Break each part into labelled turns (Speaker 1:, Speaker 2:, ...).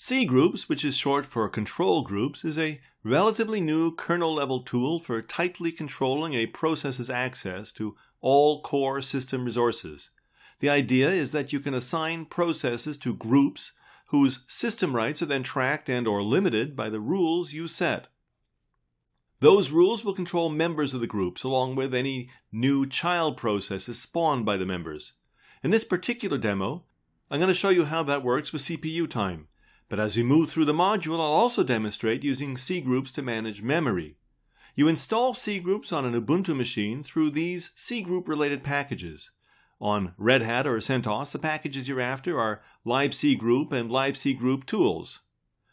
Speaker 1: cgroups, which is short for control groups, is a relatively new kernel-level tool for tightly controlling a process's access to all core system resources. The idea is that you can assign processes to groups whose system rights are then tracked and/or limited by the rules you set. Those rules will control members of the groups along with any new child processes spawned by the members. In this particular demo, I'm going to show you how that works with CPU time. But as we move through the module, I'll also demonstrate using cgroups to manage memory. You install cgroups on an Ubuntu machine through these cgroup related packages. On Red Hat or CentOS, the packages you're after are libcgroup and libcgroup tools.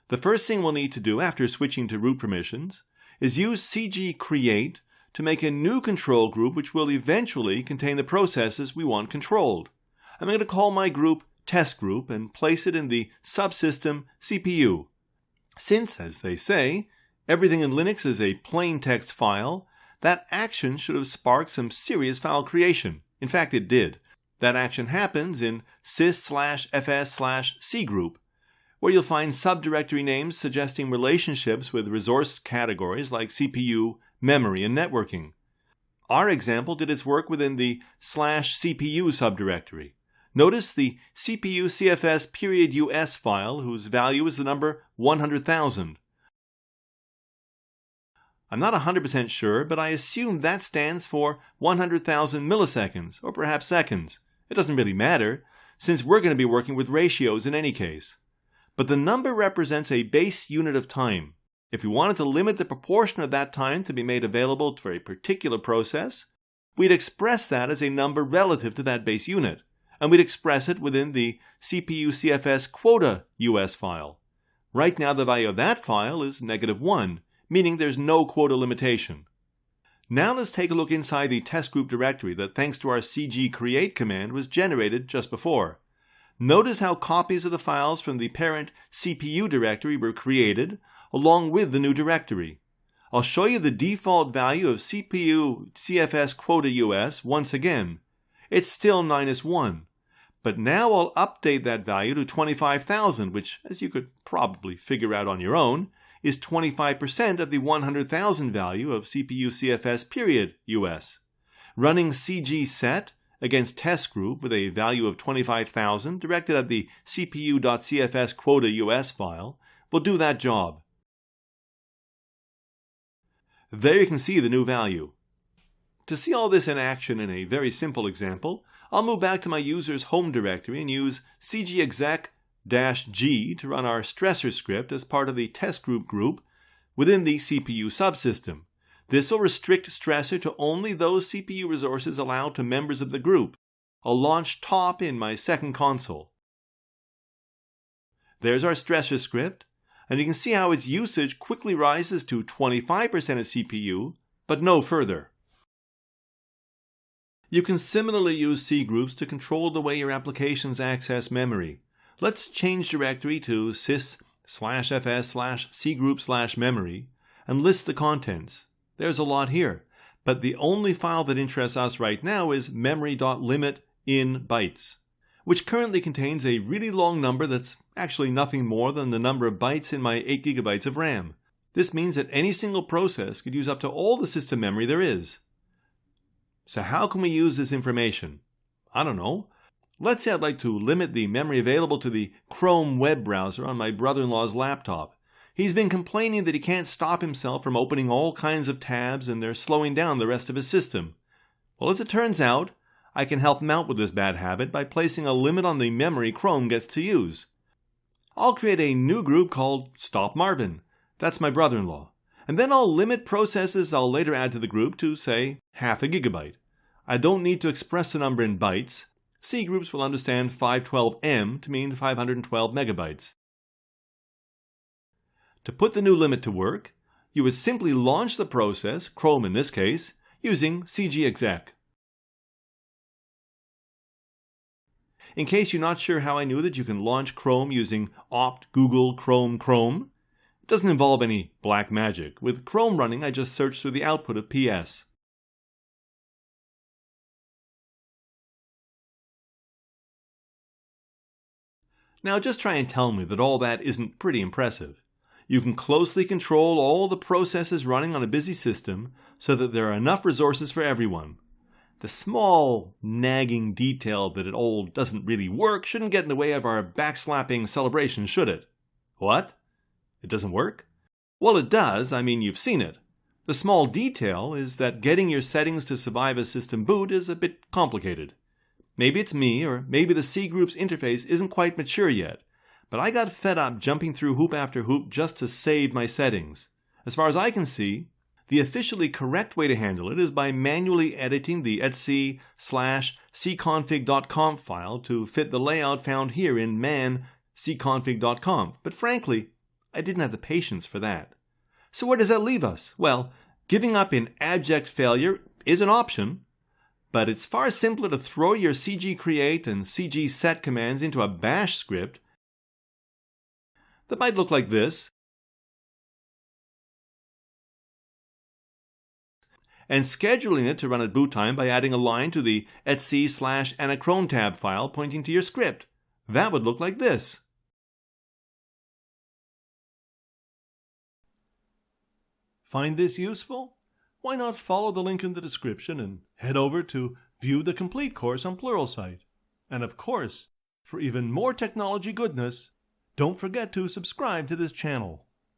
Speaker 1: The first thing we'll need to do after switching to root permissions is use cgcreate to make a new control group which will eventually contain the processes we want controlled. I'm going to call my group test group and place it in the subsystem CPU. Since, as they say, everything in Linux is a plain text file, that action should have sparked some serious file creation. In fact, it did. That action happens in sys/fs/cgroup, where you'll find subdirectory names suggesting relationships with resource categories like CPU, memory, and networking. Our example did its work within the /cpu subdirectory. Notice the CPU CFS .us file, whose value is the number 100,000. I'm not 100% sure, but I assume that stands for 100,000 milliseconds, or perhaps seconds. It doesn't really matter, since we're going to be working with ratios in any case. But the number represents a base unit of time. If we wanted to limit the proportion of that time to be made available for a particular process, we'd express that as a number relative to that base unit, and we'd express it within the CPU CFS quota.us file. Right now the value of that file is -1, meaning there's no quota limitation. Now let's take a look inside the test group directory that, thanks to our cgcreate command, was generated just before. Notice how copies of the files from the parent CPU directory were created, along with the new directory. I'll show you the default value of CPU CFS quota.us once again. It's still -1. But now I'll update that value to 25,000, which, as you could probably figure out on your own, is 25% of the 100,000 value of CPU CFS .us. Running cgset against test group with a value of 25,000 directed at the cpu.cfs quota.us file will do that job. There you can see the new value. To see all this in action in a very simple example, I'll move back to my user's home directory and use cgexec-g to run our stressor script as part of the test group within the CPU subsystem. This will restrict stressor to only those CPU resources allowed to members of the group. I'll launch top in my second console. There's our stressor script, and you can see how its usage quickly rises to 25% of CPU, but no further. You can similarly use cgroups to control the way your applications access memory. Let's change directory to sys/fs/cgroup/memory and list the contents. There's a lot here, but the only file that interests us right now is memory.limit in bytes, which currently contains a really long number that's actually nothing more than the number of bytes in my 8 GB of RAM. This means that any single process could use up to all the system memory there is. So how can we use this information? I don't know. Let's say I'd like to limit the memory available to the Chrome web browser on my brother-in-law's laptop. He's been complaining that he can't stop himself from opening all kinds of tabs and they're slowing down the rest of his system. Well, as it turns out, I can help him out with this bad habit by placing a limit on the memory Chrome gets to use. I'll create a new group called Stop Marvin. That's my brother-in-law. And then I'll limit processes I'll later add to the group to, say, half a gigabyte. I don't need to express the number in bytes. cgroups will understand 512M to mean 512 megabytes. To put the new limit to work, you would simply launch the process, Chrome in this case, using cgexec. In case you're not sure how I knew that you can launch Chrome using opt Google Chrome Chrome, it doesn't involve any black magic. With Chrome running, I just search through the output of PS. Now just try and tell me that all that isn't pretty impressive. You can closely control all the processes running on a busy system so that there are enough resources for everyone. The small, nagging detail that it all doesn't really work shouldn't get in the way of our backslapping celebration, should it? What? It doesn't work? Well, it does. I mean, you've seen it. The small detail is that getting your settings to survive a system boot is a bit complicated. Maybe it's me, or maybe the cgroups interface isn't quite mature yet, but I got fed up jumping through hoop after hoop just to save my settings. As far as I can see, the officially correct way to handle it is by manually editing the etc/cconfig.conf file to fit the layout found here in man cconfig.conf, but frankly, I didn't have the patience for that. So where does that leave us? Well, giving up in abject failure is an option, but it's far simpler to throw your cgcreate and cgset commands into a bash script that might look like this, and scheduling it to run at boot time by adding a line to the etc/anacrontab file pointing to your script. That would look like this. Find this useful? Why not follow the link in the description and head over to view the complete course on Pluralsight. And of course, for even more technology goodness, don't forget to subscribe to this channel.